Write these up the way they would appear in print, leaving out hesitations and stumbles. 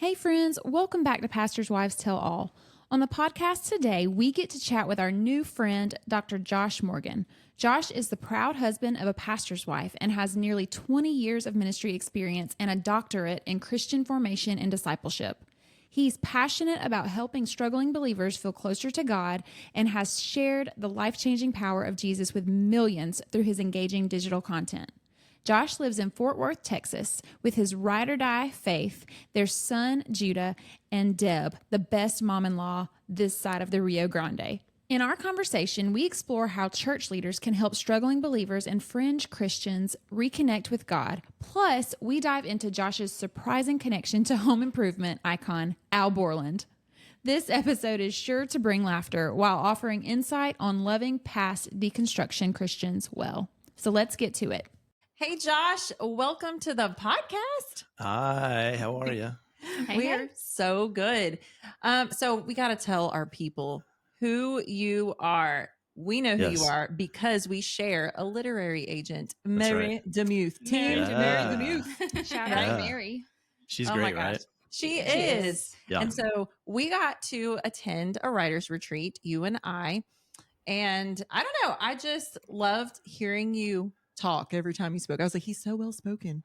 Hey friends, welcome back to Pastor's Wives Tell All. On the podcast today, we get to chat with our new friend, Dr. Josh Morgan. Josh is the proud husband of a pastor's wife and has nearly 20 years of ministry experience and a doctorate in Christian Formation and Discipleship. He's passionate about helping struggling believers feel closer to God and has shared the life-changing power of Jesus with millions through his engaging digital content. Josh lives in Fort Worth, Texas, with his ride-or-die Faith, their son, Judah, and Deb, the best mom-in-law this side of the Rio Grande. In our conversation, we explore how church leaders can help struggling believers and fringe Christians reconnect with God. Plus, we dive into Josh's surprising connection to home improvement icon, Al Borland. This episode is sure to bring laughter while offering insight on loving past deconstruction Christians well. So let's get to it. Hey, Josh, welcome to the podcast. Hi, how are you? We're so good. So we got to tell our people who you are. We know who you are because we share a literary agent, Mary Demuth. Mary Demuth. Shout out Mary. She's great, right? She is. Yeah. And so we got to attend a writer's retreat, you and I. And I don't know, I just loved hearing you talk every time he spoke. I was like, he's so well spoken.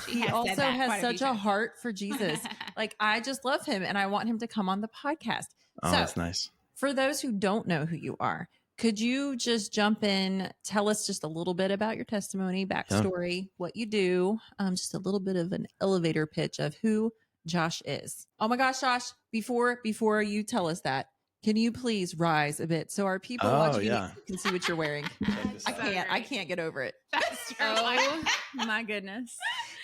He also has such a heart for Jesus. Like, I just love him and I want him to come on the podcast. Oh, so, that's nice. For those who don't know who you are, could you just jump in, tell us just a little bit about your testimony, backstory, what you do, just a little bit of an elevator pitch of who Josh is. Oh my gosh, Josh, before you tell us that, can you please rise a bit so our people watching you can see what you're wearing? I can't get over it. Oh my goodness.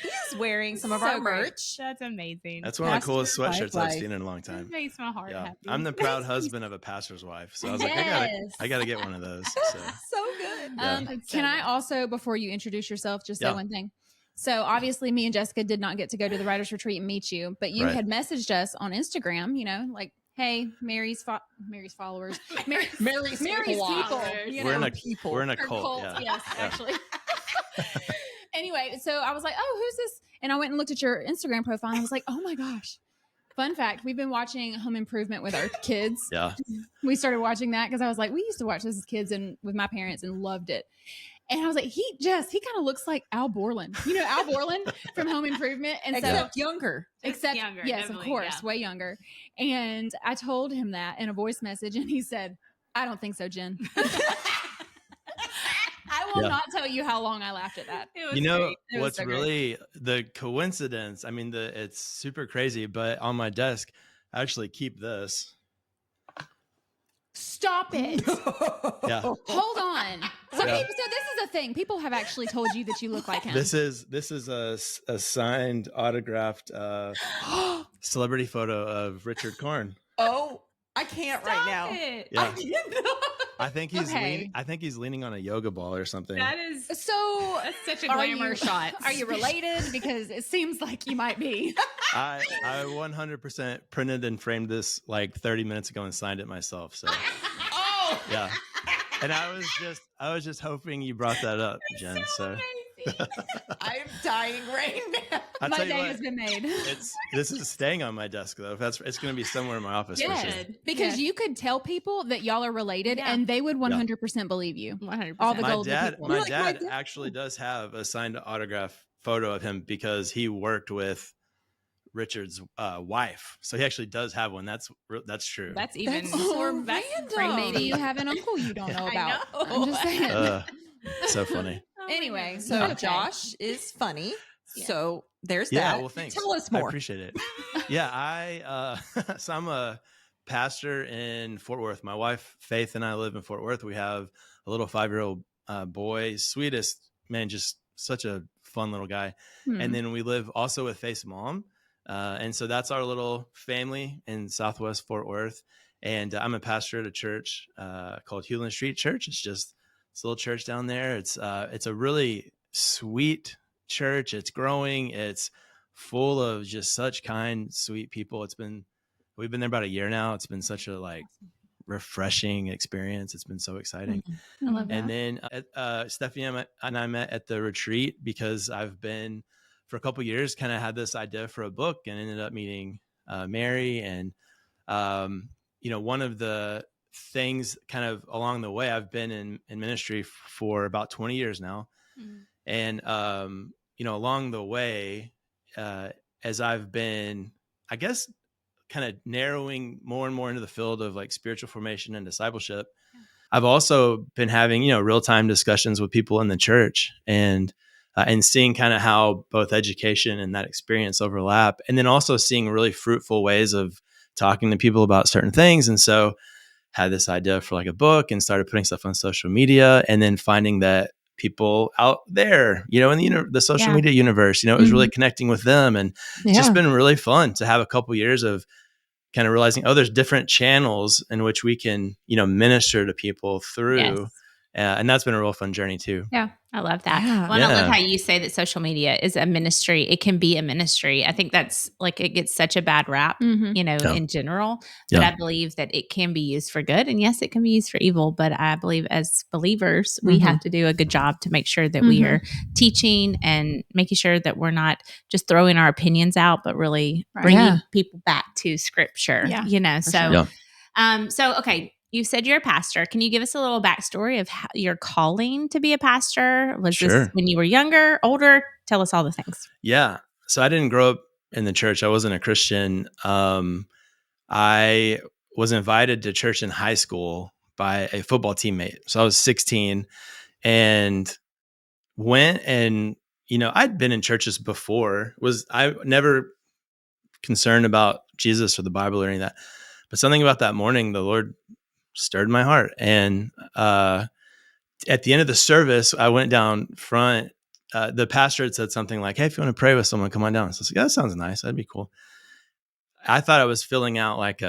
He's wearing some of our merch. That's amazing. That's one of the coolest sweatshirts I've seen in a long time. It makes my heart happy. I'm the proud husband of a pastor's wife. So I was like, I gotta get one of those. So good. Can I also, before you introduce yourself, just say one thing? So obviously me and Jessica did not get to go to the writer's retreat and meet you, but you had messaged us on Instagram, you know, like, hey, Mary's followers, Mary's people. We're in a cult. Yes, actually. Anyway, so I was like, oh, who's this? And I went and looked at your Instagram profile and I was like, oh my gosh. Fun fact, we've been watching Home Improvement with our kids. Yeah. We started watching that because I was like, we used to watch this as kids and with my parents and loved it. And I was like, he kind of looks like Al Borland. You know, Al Borland from Home Improvement. And except younger. Except younger. Yes, of course. Way younger. And I told him that in a voice message and he said, I don't think so, Jen. I will not tell you how long I laughed at that. You know, what's so really the coincidence? I mean, it's super crazy, but on my desk, I actually keep this. Stop it. Yeah. Hold on. So this is a thing. People have actually told you that you look like him. This is a signed, autographed celebrity photo of Richard Korn. Oh, I can't right now. Yeah. I think he's leaning on a yoga ball or something. That is that's such a glamour shot. Are you related? Because it seems like you might be. I 100% printed and framed this like 30 minutes ago and signed it myself. So yeah. And I was just hoping you brought that up, Jen. So I'm dying right now. My day has been made. This is staying on my desk though. It's going to be somewhere in my office. Good. Because you could tell people that y'all are related and they would 100% believe you. 100%. All the golden people. My dad actually does have a signed autograph photo of him because he worked with Richard's wife. So he actually does have one. That's true. That's even more random. Maybe you have an uncle you don't know about. I'm just saying. So funny. Anyway, so Josh is funny. Yeah. So there's that. Yeah, well, thanks. Tell us more. I appreciate it. Yeah, so I'm a pastor in Fort Worth. My wife, Faith, and I live in Fort Worth. We have a little 5-year-old boy, sweetest man, just such a fun little guy. And then we live also with Faith's mom. And so that's our little family in Southwest Fort Worth. And I'm a pastor at a church called Hewland Street Church. It's a little church down there. It's a really sweet church. It's growing. It's full of just such kind, sweet people. We've been there about a year now. It's been such a refreshing experience. It's been so exciting. I love that. And then Stephanie and I met at the retreat because I've been for a couple of years kind of had this idea for a book and ended up meeting Mary. And, one of the things kind of along the way, I've been in ministry for about 20 years now. Mm-hmm. And, along the way, as I've been, I guess, kind of narrowing more and more into the field of like spiritual formation and discipleship, I've also been having, real-time discussions with people in the church and seeing kind of how both education and that experience overlap, and then also seeing really fruitful ways of talking to people about certain things. And so had this idea for like a book and started putting stuff on social media, and then finding that people out there, in the social media universe, it was really connecting with them. And it's just been really fun to have a couple years of kind of realizing, there's different channels in which we can, minister to people through. Yes. And that's been a real fun journey too. Yeah. I love that. Yeah. Well, I love how you say that social media is a ministry. It can be a ministry. I think that's like, it gets such a bad rap, in general, but I believe that it can be used for good. And yes, it can be used for evil, but I believe as believers, we have to do a good job to make sure that we are teaching and making sure that we're not just throwing our opinions out, but really bringing people back to scripture, So, okay. You said you're a pastor. Can you give us a little backstory of your calling to be a pastor? Was this when you were younger, older? Tell us all the things. Yeah. So I didn't grow up in the church. I wasn't a Christian. I was invited to church in high school by a football teammate. So I was 16 and went, and, I'd been in churches before. I never concerned about Jesus or the Bible or any of that. But something about that morning, the Lord stirred my heart. And at the end of the service, I went down front. The pastor had said something like, "Hey, if you want to pray with someone, come on down." So I was like, "Yeah, that sounds nice. That'd be cool." I thought I was filling out like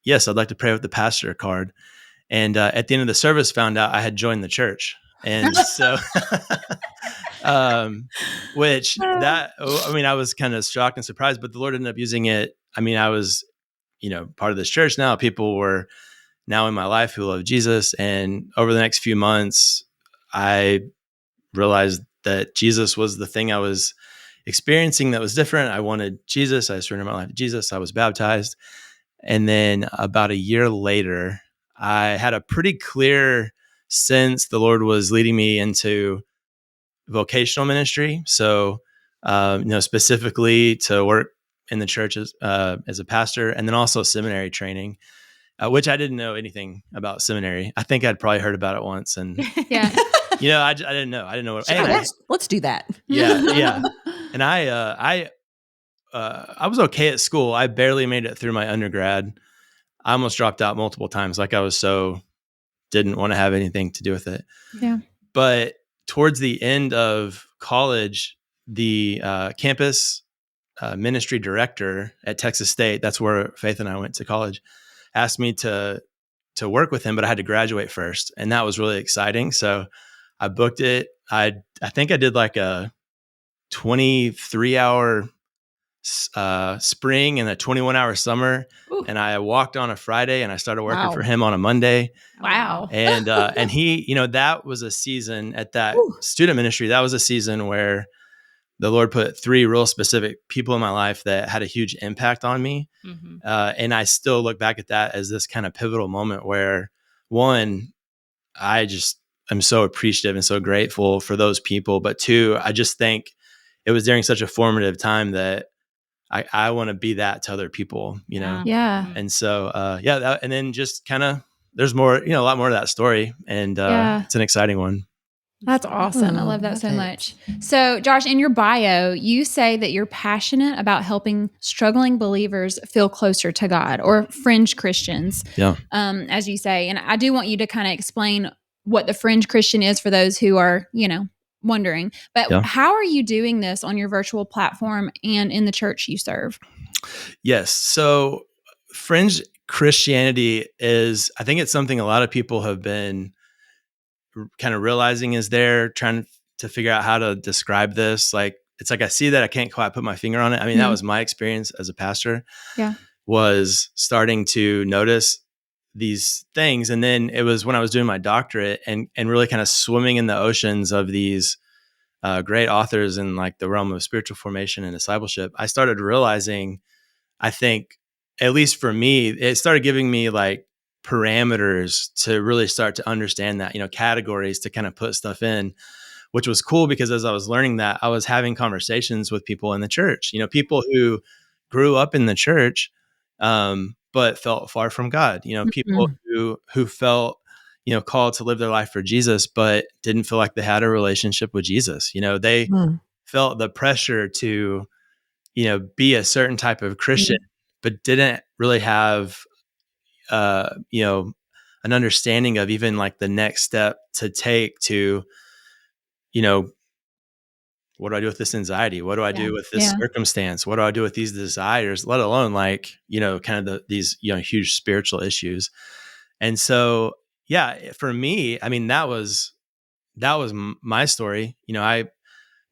yes, I'd like to pray with the pastor card. And at the end of the service, found out I had joined the church. And so, I was kind of shocked and surprised, but the Lord ended up using it. I was, part of this church now. People were now in my life who love Jesus. And over the next few months, I realized that Jesus was the thing I was experiencing that was different. I wanted Jesus. I surrendered my life to Jesus. I was baptized. And then about a year later, I had a pretty clear sense the Lord was leading me into vocational ministry. So, specifically to work in the church as a pastor, and then also seminary training. Which I didn't know anything about seminary. I think I'd probably heard about it once, and I didn't know. I didn't know what. Hey, let's do that. Yeah. And I was okay at school. I barely made it through my undergrad. I almost dropped out multiple times. Like I was didn't want to have anything to do with it. Yeah. But towards the end of college, the campus ministry director at Texas State, that's where Faith and I went to college, asked me to work with him, but I had to graduate first. And that was really exciting. So I booked it. I think I did like a 23-hour spring and a 21-hour summer. Ooh. And I walked on a Friday and I started working for him on a Monday. Wow. And he, that was a season at that student ministry. That was a season where the Lord put 3 real specific people in my life that had a huge impact on me. Mm-hmm. And I still look back at that as this kind of pivotal moment where, one, I'm so appreciative and so grateful for those people. But 2, I just think it was during such a formative time that I want to be that to other people, Yeah. And so, and then just kind of, there's more, a lot more to that story. And it's an exciting one. That's awesome. I love that so much. So, Josh, in your bio, you say that you're passionate about helping struggling believers feel closer to God, or fringe Christians, as you say. And I do want you to kind of explain what the fringe Christian is for those who are, wondering. But how are you doing this on your virtual platform and in the church you serve? Yes. So, fringe Christianity is, I think it's something a lot of people have been kind of realizing is there, trying to figure out how to describe this. Like, it's like, I see that I can't quite put my finger on it. I mean, that was my experience as a pastor, was starting to notice these things. And then it was when I was doing my doctorate and really kind of swimming in the oceans of these great authors in like the realm of spiritual formation and discipleship, I started realizing I think, at least for me, it started giving me like parameters to really start to understand that, categories to kind of put stuff in, which was cool because as I was learning that, I was having conversations with people in the church, people who grew up in the church, but felt far from God, people who felt, called to live their life for Jesus, but didn't feel like they had a relationship with Jesus. They felt the pressure to, be a certain type of Christian, but didn't really have, an understanding of even like the next step to take to, what do I do with this anxiety? What do I do with this circumstance? What do I do with these desires, let alone like, kind of these, huge spiritual issues. And so, for me, I mean, that was my story. I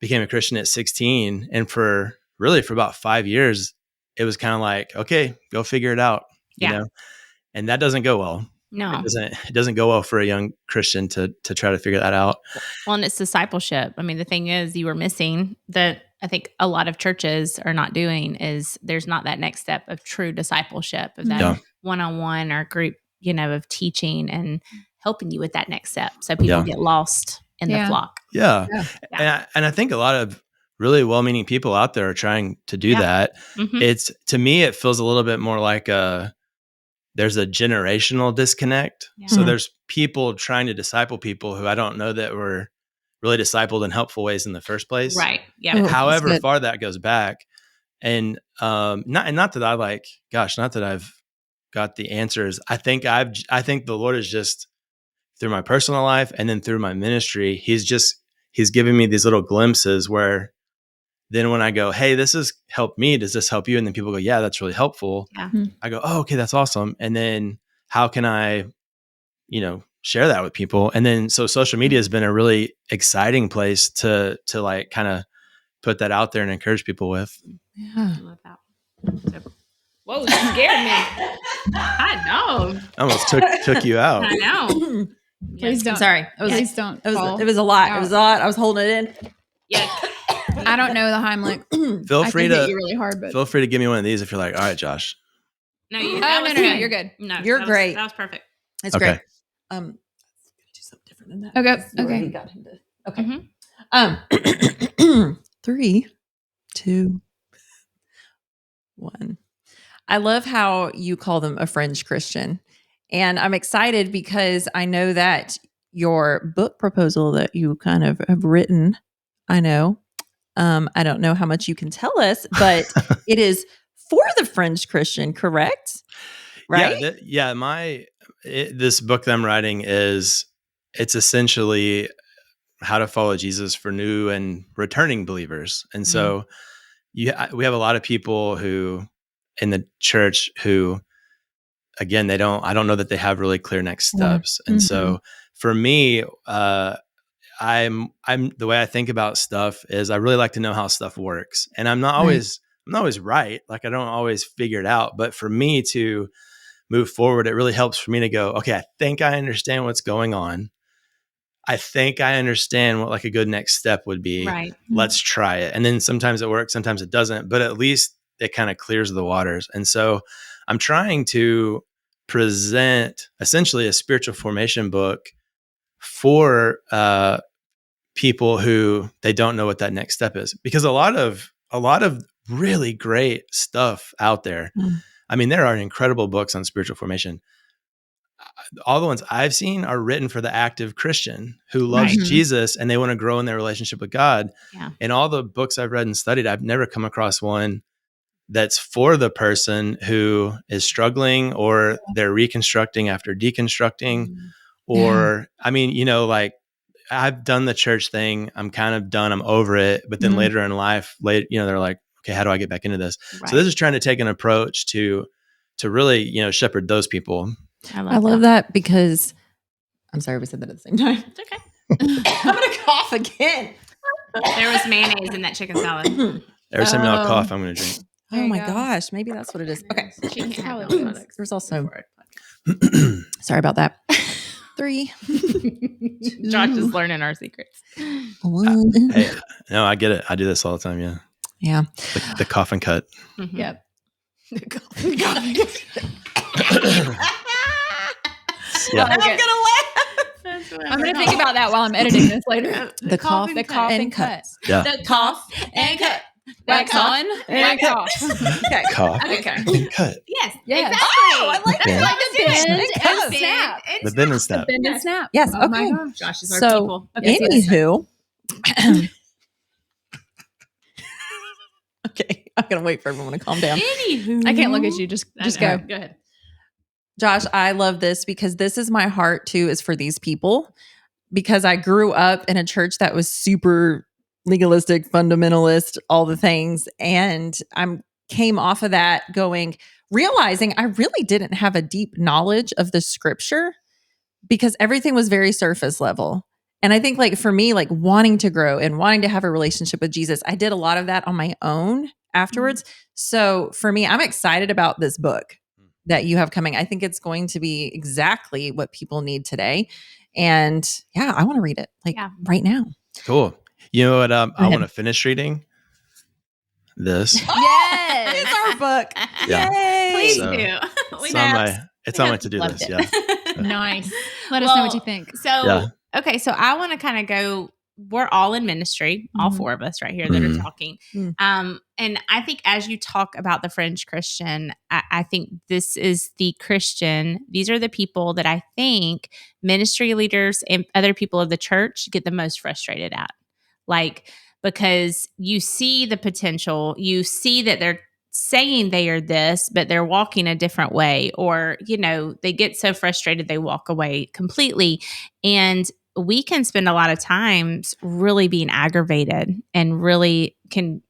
became a Christian at 16, and for about 5 years, it was kind of like, okay, go figure it out, and that doesn't go well. No, it doesn't go well for a young Christian to try to figure that out. Well, and it's discipleship. I mean, the thing is, you were missing that. I think a lot of churches are not doing is there's not that next step of true discipleship, of that one-on-one or group, of teaching and helping you with that next step. So people get lost in the flock. Yeah. And I think a lot of really well-meaning people out there are trying to do that. It's, to me, it feels a little bit more like there's a generational disconnect. So there's people trying to disciple people who I don't know that were really discipled in helpful ways in the first place. Right. Yeah. However far that goes back. And not that I like, not that I've got the answers. I think the Lord is just, through my personal life and then through my ministry, he's giving me these little glimpses where then when I go, hey, this has helped me, does this help you? And then people go, yeah, that's really helpful. Yeah. I go, oh, okay, that's awesome. And then how can I, share that with people? And then, so social media has been a really exciting place to like kind of put that out there and encourage people with. Yeah. I love that. Whoa, you scared me. I know. I almost took you out. I know. Please don't. I'm sorry. Please don't. It was a lot. Out. It was a lot. I was holding it in. Yeah. I don't know the Heimlich. Feel free to hit you really hard, but feel free to give me one of these if you're like, all right, Josh. No, no, you're good. No, you're great. That was perfect. It's great. Do something different than that. Okay. Got him to, okay. 3, 2, 1. I love how you call them a fringe Christian. And I'm excited because I know that your book proposal that you kind of have written, I know, I don't know how much you can tell us, but it is for the fringe Christian, correct? Right? This book that I'm writing it's essentially how to follow Jesus for new and returning believers. And so we have a lot of people who in the church who, again, I don't know that they have really clear next steps. And so for me, I'm the way I think about stuff is I really like to know how stuff works, and I'm not always right. Like I don't always figure it out, but for me to move forward, it really helps for me to go, okay, I think I understand what's going on. I think I understand what like a good next step would be. Right. Let's try it. And then sometimes it works, sometimes it doesn't, but at least it kind of clears the waters. And so I'm trying to present essentially a spiritual formation book for people who they don't know what that next step is, because a lot of really great stuff out there. I mean, there are incredible books on spiritual formation. All the ones I've seen are written for the active Christian who loves Jesus and they want to grow in their relationship with God. Yeah. And all the books I've read and studied, I've never come across one that's for the person who is struggling or they're reconstructing after deconstructing. Or, I mean, like I've done the church thing. I'm kind of done. I'm over it. But then later in life, they're like, okay, how do I get back into this? Right. So this is trying to take an approach to really, shepherd those people. I love that because I'm sorry we said that at the same time. It's okay. I'm going to cough again. There was mayonnaise in that chicken salad. Every time y'all cough, I'm going to drink. Oh my gosh. Maybe that's what it is. Okay. There's also, sorry about that. 3. Josh is learning our secrets. 1. Hey, no, I get it. I do this all the time. Yeah. Yeah. The cough and cut. Yep. Yeah. I'm gonna laugh. I'm going to think about that while I'm editing this later. The cough and cut. Yeah. The cough and cut. Wax on and off. Okay. Cough. Okay. And cut. Yes. Yes. Exactly. Oh, I like Yeah. Like the bend And and snap. The bend and snap. Bend and snap. Yes. Oh my Okay. gosh. Josh is our So, people. anywho. Okay. I'm going to wait for everyone to calm down. Anywho. I can't look at you. Just go. Go ahead. Josh, I love this because this is my heart too, is for these people, because I grew up in a church that was super legalistic, fundamentalist, all the things. And I came off of that realizing I really didn't have a deep knowledge of the scripture because everything was very surface level. And I think like for me, like wanting to grow and wanting to have a relationship with Jesus, I did a lot of that on my own afterwards. So for me, I'm excited about this book that you have coming. I think it's going to be exactly what people need today. And yeah, I want to read it right now. Cool. You know what? I want to finish reading this. Yes. It's our book. Yeah. Yay. Please So- do. It's on my to-do Loved list. it. Yeah. Nice. Let us know what you Well, think. So, Yeah. okay. So I want to kind of go, we're all in ministry, all Mhm. four of us right here that are Mhm. talking. Mm. And I think as you talk about the fringe Christian, I think this is the Christian. These are the people that I think ministry leaders and other people of the church get the most frustrated at. Like, because you see the potential, you see that they're saying they are this, but they're walking a different way, or, they get so frustrated they walk away completely. And we can spend a lot of times really being aggravated and really can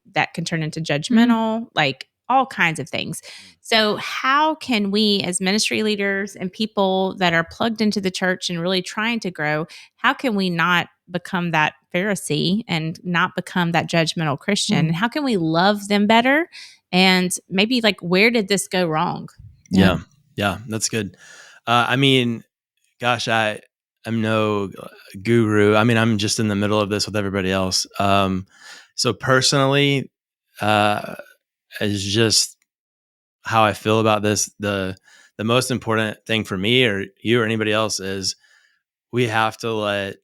turn into judgmental, like all kinds of things. So how can we as ministry leaders and people that are plugged into the church and really trying to grow, how can we not become that Pharisee and not become that judgmental Christian? And how can we love them better? And maybe like, where did this go wrong? Yeah. That's good. I mean, gosh, I'm no guru. I mean, I'm just in the middle of this with everybody else. So personally, is just how I feel about this. The most important thing for me or you or anybody else is we have to let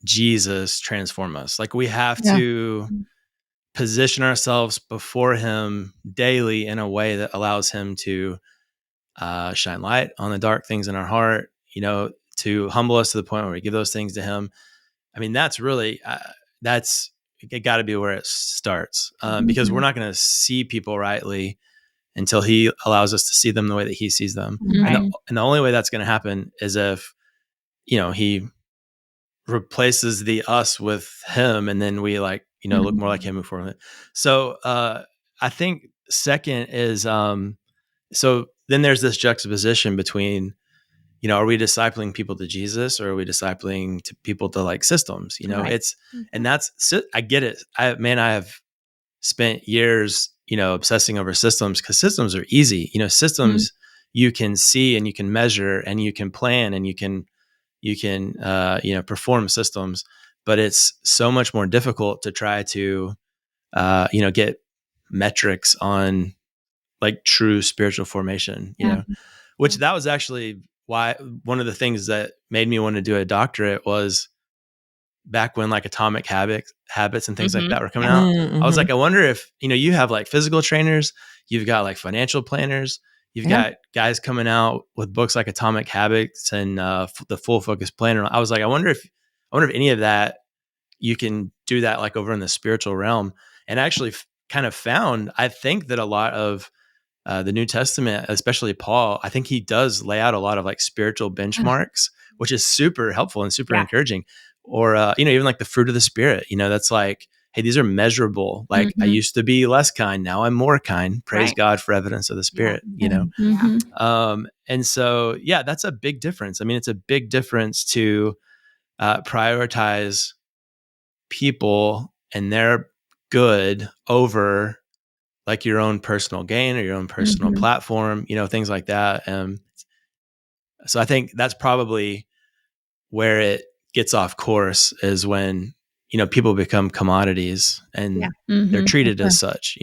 Jesus transform us. Like we have to position ourselves before him daily in a way that allows him to shine light on the dark things in our heart, to humble us to the point where we give those things to him. I mean, that's really, it got to be where it starts because we're not going to see people rightly until he allows us to see them the way that he sees them. Right. And the only way that's going to happen is if, he replaces the us with him, and then we look more like him and forward. So I think second is, so then there's this juxtaposition between, are we discipling people to Jesus or are we discipling to people to like systems? Right. And I get it. I have spent years, obsessing over systems because systems are easy. Systems you can see and you can measure and you can plan and you can perform systems, but it's so much more difficult to try to, get metrics on like true spiritual formation, which that was actually why one of the things that made me want to do a doctorate was back when like atomic habits and things like that were coming out. I was like, I wonder if, you have like physical trainers, you've got like financial planners, you've got guys coming out with books like Atomic Habits and the Full Focus Planner. I was like, I wonder if any of that you can do that like over in the spiritual realm. And actually kind of found, I think that a lot of the New Testament, especially Paul, I think he does lay out a lot of like spiritual benchmarks, which is super helpful and super encouraging. Or, even like the fruit of the Spirit, that's like, hey, these are measurable. Like I used to be less kind. Now I'm more kind. Praise God for evidence of the Spirit, and so, that's a big difference. I mean, it's a big difference to prioritize people and their good over like your own personal gain or your own personal platform, things like that. So I think that's probably where it gets off course is when, people become commodities and they're treated as such,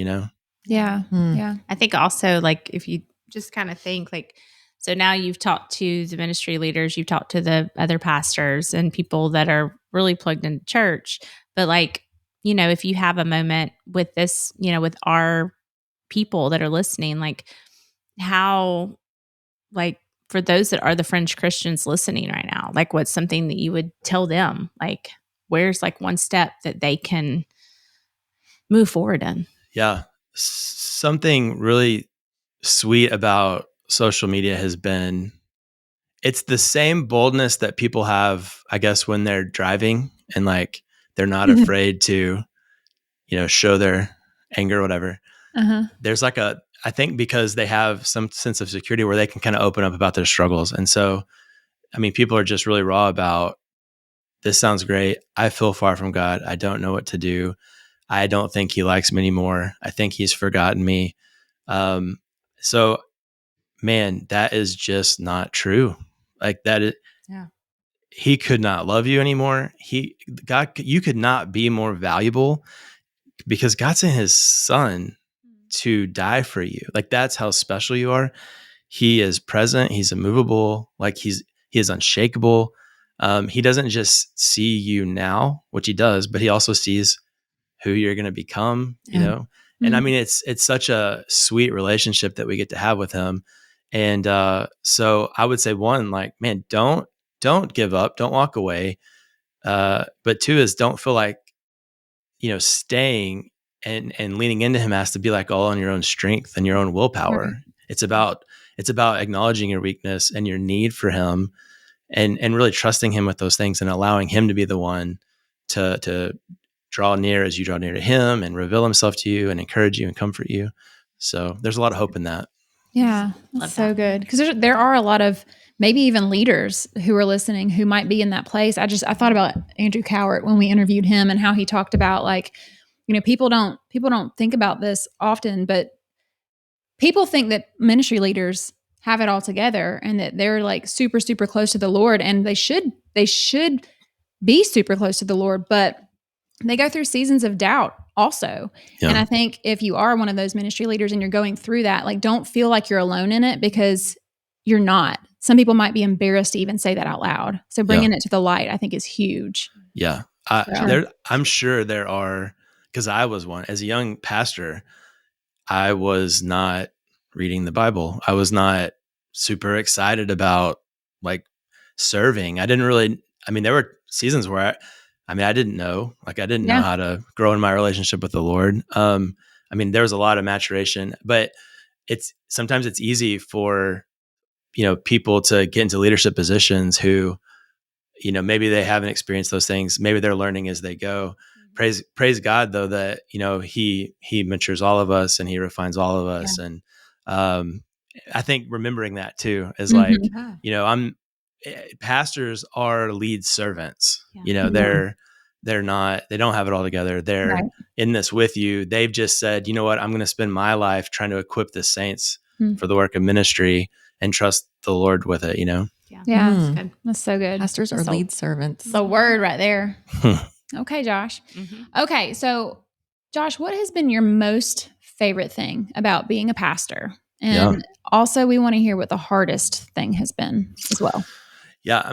Yeah. Yeah. I think also, like, if you just kind of think, like, so now you've talked to the ministry leaders, you've talked to the other pastors and people that are really plugged into church. But, like, if you have a moment with this, with our people that are listening, like, how, like, for those that are the fringe Christians listening right now, like, what's something that you would tell them? Like, where's like one step that they can move forward in? Yeah. Something really sweet about social media has been, it's the same boldness that people have, I guess, when they're driving and like they're not afraid to, show their anger or whatever. There's like I think because they have some sense of security where they can kind of open up about their struggles. And so, I mean, people are just really raw about, this sounds great. I feel far from God. I don't know what to do. I don't think he likes me anymore. I think he's forgotten me. So man, that is just not true. Like that is, he could not love you anymore. You could not be more valuable because God sent his son to die for you. Like that's how special you are. He is present. He's immovable. Like he is unshakable. He doesn't just see you now, which he does, but he also sees who you're going to become, And I mean, it's such a sweet relationship that we get to have with him. And so I would say, one, like, man, don't give up, don't walk away. But two is, don't feel like, staying and leaning into him has to be like all on your own strength and your own willpower. Right. It's about acknowledging your weakness and your need for him, and really trusting him with those things and allowing him to be the one to draw near as you draw near to him and reveal himself to you and encourage you and comfort you. So there's a lot of hope in that. Yeah, that's so good. Because there are a lot of maybe even leaders who are listening who might be in that place. I thought about Andrew Cowart when we interviewed him and how he talked about, like, people don't think about this often, but people think that ministry leaders have it all together and that they're like super, super close to the Lord, and they should be super close to the Lord, but they go through seasons of doubt also. Yeah. And I think if you are one of those ministry leaders and you're going through that, like, don't feel like you're alone in it, because you're not. Some people might be embarrassed to even say that out loud. So bringing it to the light, I think, is huge. Yeah. I'm sure there are, because I was one. As a young pastor, I was not reading the Bible. I was not super excited about, like, serving. I didn't really, there were seasons where I didn't know, like, I didn't know how to grow in my relationship with the Lord. There was a lot of maturation, but sometimes it's easy for, people to get into leadership positions who, maybe they haven't experienced those things. Maybe they're learning as they go. Mm-hmm. Praise God though, that, he matures all of us and he refines all of us. Yeah. And, I think remembering that too is like, pastors are lead servants. Yeah. They don't have it all together. They're in this with you. They've just said, you know what, I'm going to spend my life trying to equip the saints for the work of ministry and trust the Lord with it, Yeah. That's good. That's so good. Pastors are lead servants. The word right there. Okay, Josh. Mm-hmm. Okay. So Josh, what has been your most favorite thing about being a pastor? And also we want to hear what the hardest thing has been as well. Yeah.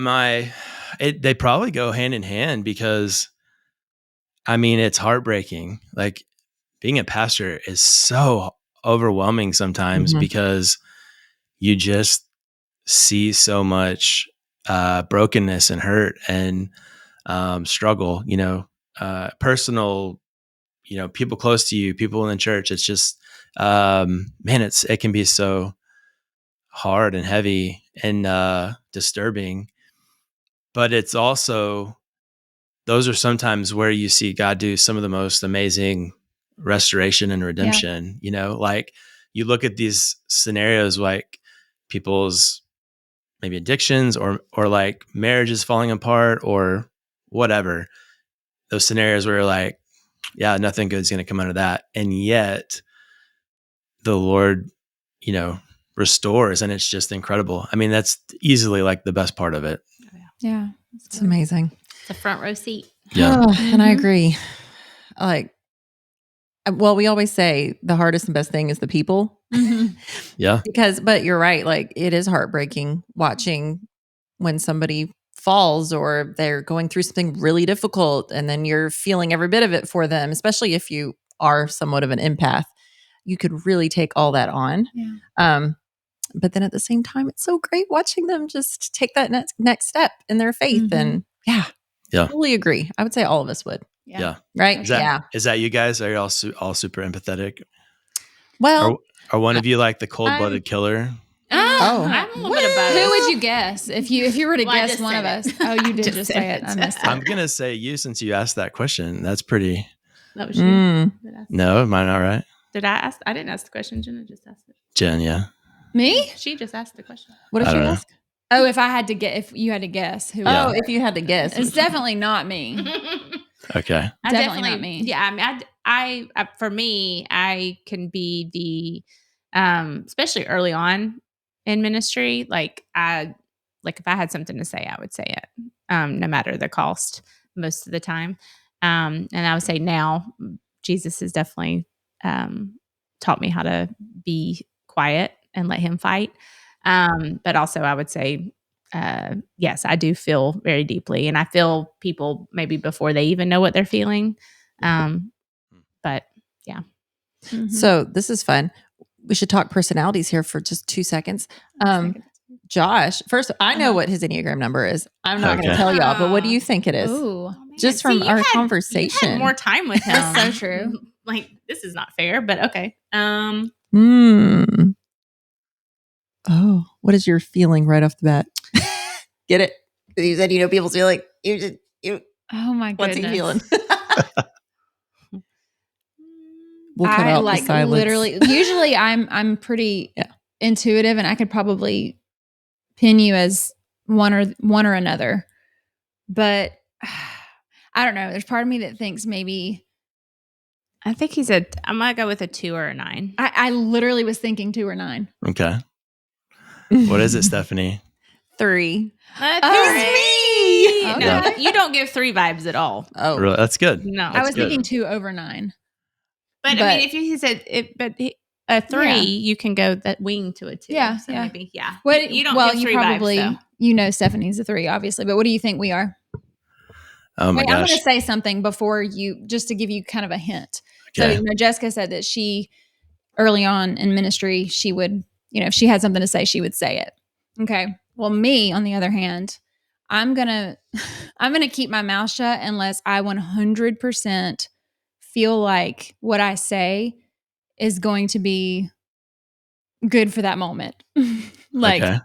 They probably go hand in hand, because it's heartbreaking. Like, being a pastor is so overwhelming sometimes because you just see so much brokenness and hurt and struggle, personal, people close to you, people in the church. It's just, it can be so hard and heavy and disturbing, but it's also, those are sometimes where you see God do some of the most amazing restoration and redemption. Like, you look at these scenarios, like people's maybe addictions or like marriages falling apart or whatever, those scenarios where you're like, yeah, nothing good is going to come out of that. And yet the Lord, restores, and it's just incredible. That's easily like the best part of it. Yeah. It's amazing. It's a front row seat. Yeah. And I agree. Like, Well, we always say the hardest and best thing is the people. Yeah. But you're right. Like, it is heartbreaking watching when somebody falls or they're going through something really difficult, and then you're feeling every bit of it for them, especially if you are somewhat of an empath. You could really take all that on. Yeah. But then at the same time, it's so great watching them just take that next step in their faith. And Yeah. Totally agree. I would say all of us would. Yeah. Right? Is that you guys? Are you all super empathetic? Well, are one of you like the cold-blooded killer? I'm a little bit of both. Who would you guess if you were to guess one of us? Oh, you did just say it. I missed it. I'm gonna say you, since you asked that question. That's pretty. That was you. No, am I not right? Did I ask? I didn't ask the question. Jenna just asked it. Jen, yeah. Me? She just asked the question. What did you ask? Oh, if you had to guess who? Oh, if you had to guess, it's definitely not me. Okay. Definitely not me. Yeah, I mean, I for me, I can be the, especially early on in ministry. Like if I had something to say, I would say it, no matter the cost, most of the time. And I would say now, Jesus has definitely taught me how to be quiet and let him fight. But also, I would say, yes, I do feel very deeply, and I feel people maybe before they even know what they're feeling. But yeah. So this is fun. We should talk personalities here for just 2 seconds. Josh, first, I know what his Enneagram number is. I'm not going to tell y'all, but what do you think it is? Ooh. Just from our conversation. You had more time with him. That's so true. Like, this is not fair, but okay. Oh, what is your feeling right off the bat? Get it? You said people's feeling. Oh my goodness. What's he feeling? We'll cut out the silence. Literally. Usually, I'm pretty intuitive, and I could probably pin you as one or another. But I don't know. There's part of me that thinks maybe. I think I might go with a 2 or a 9. I literally was thinking 2 or 9. Okay. What is it, Stephanie? 3. It's me. Okay. No, you don't give 3 vibes at all. Oh, really? That's good. No, I was thinking 2 over 9. But I mean, if you said it, but a 3, you can go that wing to a 2. Yeah, so maybe, What you don't give 3 probably vibes, Stephanie's a 3, obviously. But what do you think we are? Oh my gosh! I'm going to say something before you, just to give you kind of a hint. Okay. So Jessica said that she, early on in ministry, she would, if she had something to say, she would say it. Okay. Well, me, on the other hand, I'm gonna keep my mouth shut unless I 100% feel like what I say is going to be good for that moment. Okay.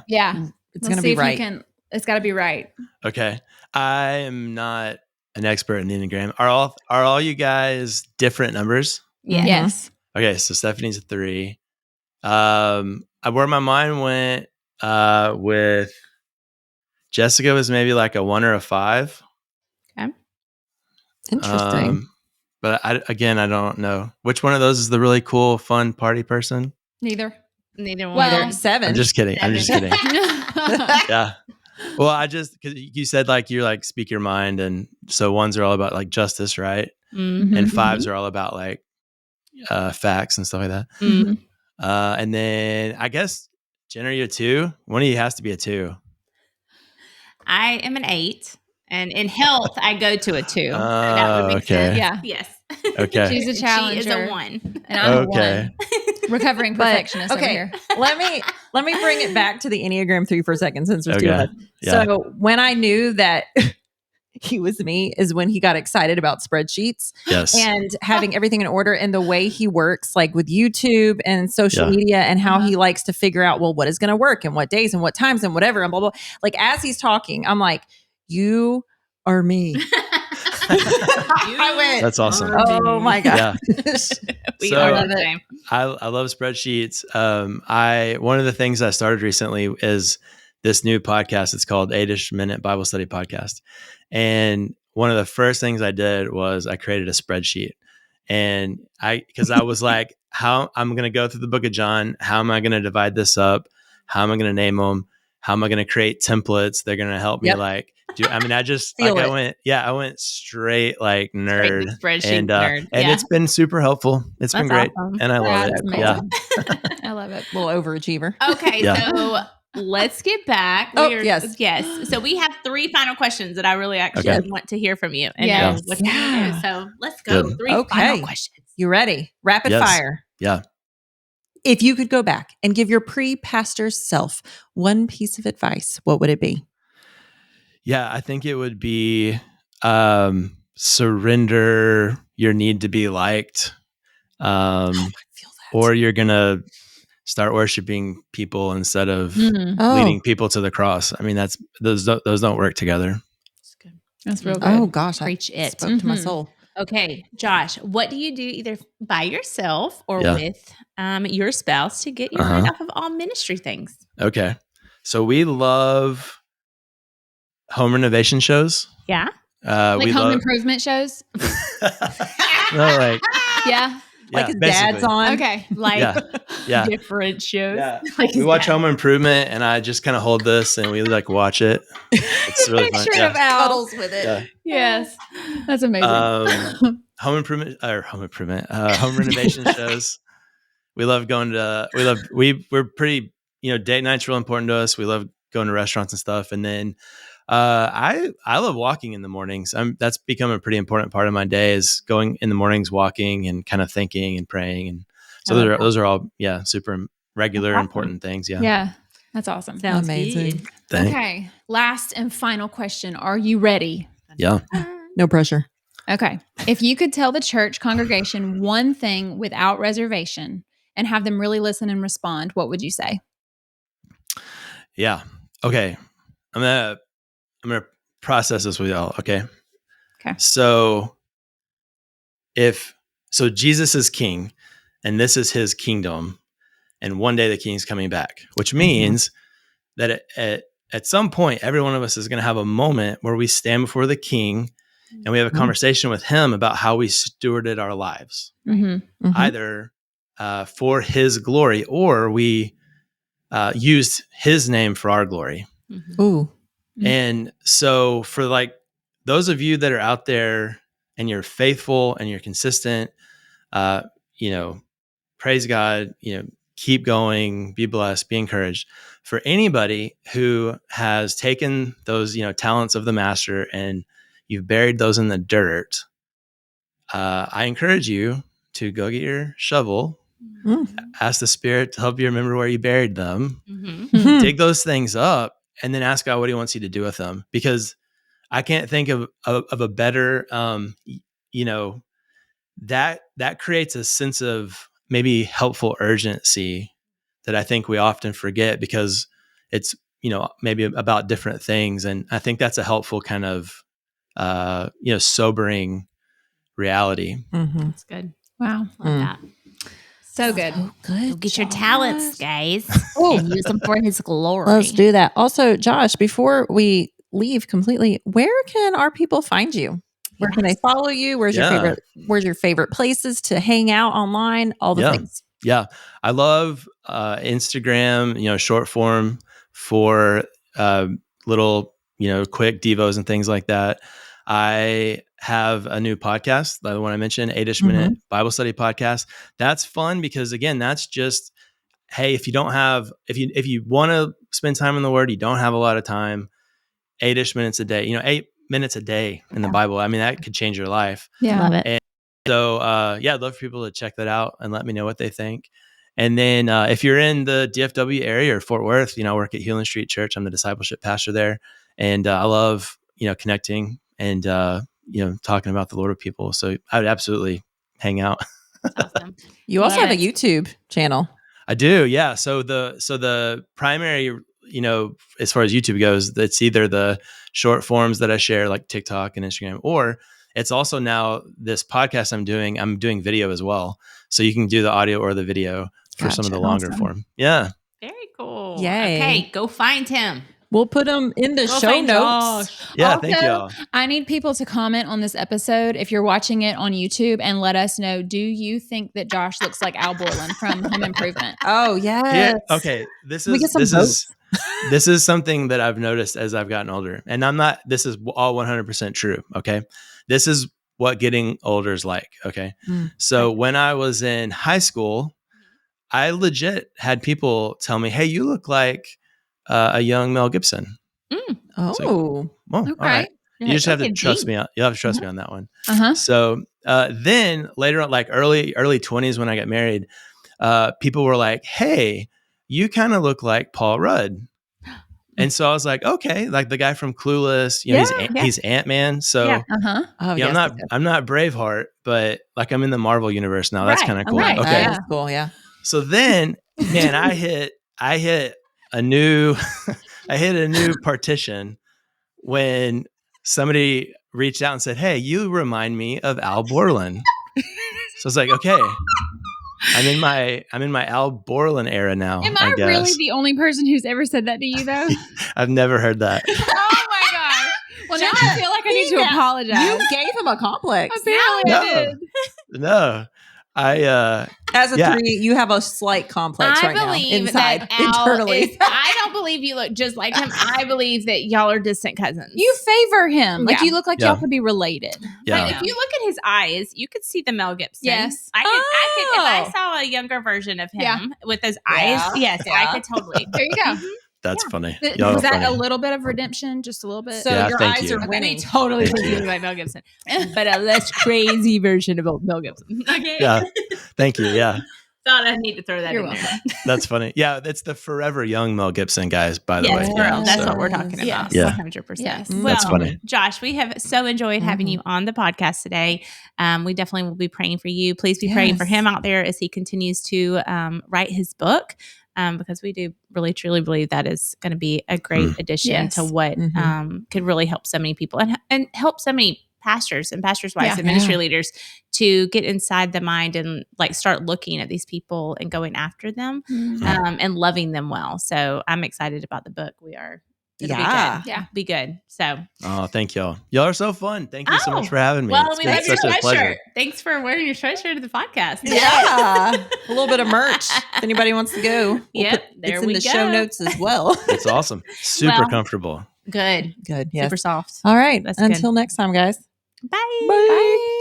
Yeah. It's going to be right. It's got to be right. Okay. I am not an expert in the Enneagram. Are all you guys different numbers? Yeah. Yes. Okay. So Stephanie's a 3. Where my mind went with Jessica was maybe like a 1 or a 5. Okay. Interesting. But I don't know. Which one of those is the really cool, fun party person? Neither one. Well, 7. I'm just kidding. 7. Yeah. Well, because you said like you like speak your mind, and so 1s are all about like justice, right? Mm-hmm. And 5s are all about like facts and stuff like that. Mm-hmm. And then I guess Jen, are you a 2? One of you has to be a 2. I am an 8, and in health I go to a 2. That would make sense. Yeah. Yes. Okay. She's a challenger. She is a 1, and I'm a 1. Okay. Recovering perfectionist over here. let me bring it back to the Enneagram 3 for a second, since there's 2 of us. Yeah. So when I knew that he was me is when he got excited about spreadsheets and having everything in order, and the way he works, like with YouTube and social media, and how he likes to figure out, well, what is going to work and what days and what times and whatever and blah, blah. Like, as he's talking, I'm like, you are me. I went, that's awesome. Oh my God. Yeah. We So, are the same. I love spreadsheets. One of the things I started recently is this new podcast. It's called 8-ish Minute Bible Study Podcast. And one of the first things I did was I created a spreadsheet. And because I was like, how I'm going to go through the book of John. How am I going to divide this up? How am I going to name them? How am I going to create templates? They're going to help me like I mean, I just I went straight like nerd, spreadsheet nerd. And it's been super helpful. It's been great, and I love it. Amazing. Yeah, I love it. Little overachiever. Okay, so let's get back. Yes. So we have 3 final questions that I really actually want to hear from you. And know what you do. So let's go. Good. 3 final questions. You ready? Rapid fire. Yeah. If you could go back and give your pre-pastor self one piece of advice, what would it be? Yeah, I think it would be surrender your need to be liked. I feel that. Or you're going to start worshiping people instead of leading people to the cross. I mean, those don't work together. That's good. That's real good. Oh gosh, Preach it. Spoke to my soul. Okay, Josh, what do you do either by yourself or with your spouse to get your mind off of all ministry things? Okay. So we love home renovation shows. Yeah. Like home improvement shows? Like his dad's on. Okay. Different shows. Yeah. Like we watch Home Improvement and I just kind of hold this and we like watch it. It's really fun. Cuddles with it. Yeah. Yes. That's amazing. Home renovation shows. We love going to, we're pretty, date night's real important to us. We love going to restaurants and stuff. And then I love walking in the mornings. That's become a pretty important part of my day, is going in the mornings, walking and kind of thinking and praying. And so those are all, super regular, important things. Yeah. Yeah. That's awesome. Sounds amazing. Okay. Last and final question. Are you ready? Yeah. No pressure. Okay. If you could tell the church congregation one thing without reservation and have them really listen and respond, what would you say? Yeah. Okay. I'm going to process this with y'all. Okay. So Jesus is king and this is his kingdom, and one day the king's coming back, which means that at some point, every one of us is going to have a moment where we stand before the king and we have a conversation with him about how we stewarded our lives, either for his glory or we used his name for our glory. Ooh. And so for like those of you that are out there and you're faithful and you're consistent, praise God, keep going, be blessed, be encouraged. For anybody who has taken those, talents of the master and you've buried those in the dirt, I encourage you to go get your shovel, ask the Spirit to help you remember where you buried them, dig those things up, and then ask God what he wants you to do with them. Because I can't think of a better, that creates a sense of maybe helpful urgency that I think we often forget because it's, maybe about different things. And I think that's a helpful kind of, sobering reality. That's good. Wow. Love that. So good. Good. Go get your talents, guys, and use them for his glory. Let's do that. Also, Josh, before we leave completely, where can our people find you? Where can they follow you? Where's your favorite places to hang out online? All the things. Yeah. I love Instagram, short form for little, quick devos and things like that. I have a new podcast, the one I mentioned, 8-ish minute Bible study podcast. That's fun because again, that's just, hey, if you want to spend time in the Word, you don't have a lot of time, 8-ish minutes a day, 8 minutes a day in the Bible. I mean, that could change your life. Yeah. Love it. And so, I'd love for people to check that out and let me know what they think. And then if you're in the DFW area or Fort Worth, I work at Healing Street Church. I'm the discipleship pastor there. And I love, connecting and, talking about the Lord with people. So I would absolutely hang out. Awesome. You also have a YouTube channel. I do. Yeah. So the primary, as far as YouTube goes, it's either the short forms that I share like TikTok and Instagram, or it's also now this podcast I'm doing video as well. So you can do the audio or the video for some of the longer form. Yeah. Very cool. Yay. Okay. Go find him. We'll put them in the show notes. Yeah, also, thank y'all. I need people to comment on this episode if you're watching it on YouTube and let us know, do you think that Josh looks like Al Borland from Home Improvement? Oh, yes. Yeah. Okay. This is this is something that I've noticed as I've gotten older. And this is all 100% true. Okay. This is what getting older is like. Okay. So when I was in high school, I legit had people tell me, hey, you look like a young Mel Gibson. Oh, okay. All right. You just have to trust me. You have to trust me on that one. So then later on, like early 20s, when I got married, people were like, hey, you kind of look like Paul Rudd. And so I was like, okay, like the guy from Clueless, he's Ant-Man. So I'm not Braveheart, but like I'm in the Marvel universe now. That's kind of cool. Right. Okay. That's cool. Yeah. So then, man, I hit a new partition when somebody reached out and said, hey, you remind me of Al Borland. So I was like, okay, I'm in my Al Borland era now. Am I really the only person who's ever said that to you though? I've never heard that. Oh my gosh. Well, now I feel like I need to apologize. You gave him a complex. Apparently I did. No. As a 3, you have a slight complex right now inside, internally. I don't believe you look just like him. I believe that y'all are distant cousins. You favor him. Like you look like y'all could be related. Yeah. Like, if you look at his eyes, you could see the Mel Gibson. Yes. I could if I saw a younger version of him with his eyes, I could totally. There you go. That's funny. Was that a little bit of redemption? Just a little bit? So your eyes are winning. Totally thinking like Mel Gibson. But a less crazy version of Mel Gibson. Okay. Yeah. Thank you. Yeah. Thought I need to throw that in there. That's funny. Yeah. It's the forever young Mel Gibson guys, by the way. Yeah, that's what we're talking about. Yeah. 100%. Yes. Well, that's funny. Josh, we have so enjoyed having you on the podcast today. We definitely will be praying for you. Please be praying for him out there as he continues to write his book. Because we do really, truly believe that is going to be a great addition to what could really help so many people and help so many pastors and pastors' wives and ministry leaders to get inside the mind and like start looking at these people and going after them and loving them well. So I'm excited about the book. We are. It'll be good. Yeah. Be good. So. Oh, thank y'all. Y'all are so fun. Thank you so much for having me. Well, we love your sweatshirt. Thanks for wearing your sweatshirt to the podcast. Yeah. A little bit of merch. If anybody wants to go. It's in the show notes as well. It's awesome. Super comfortable. Good. Good. Yeah. Super soft. All right. Until next time, guys. Bye. Bye.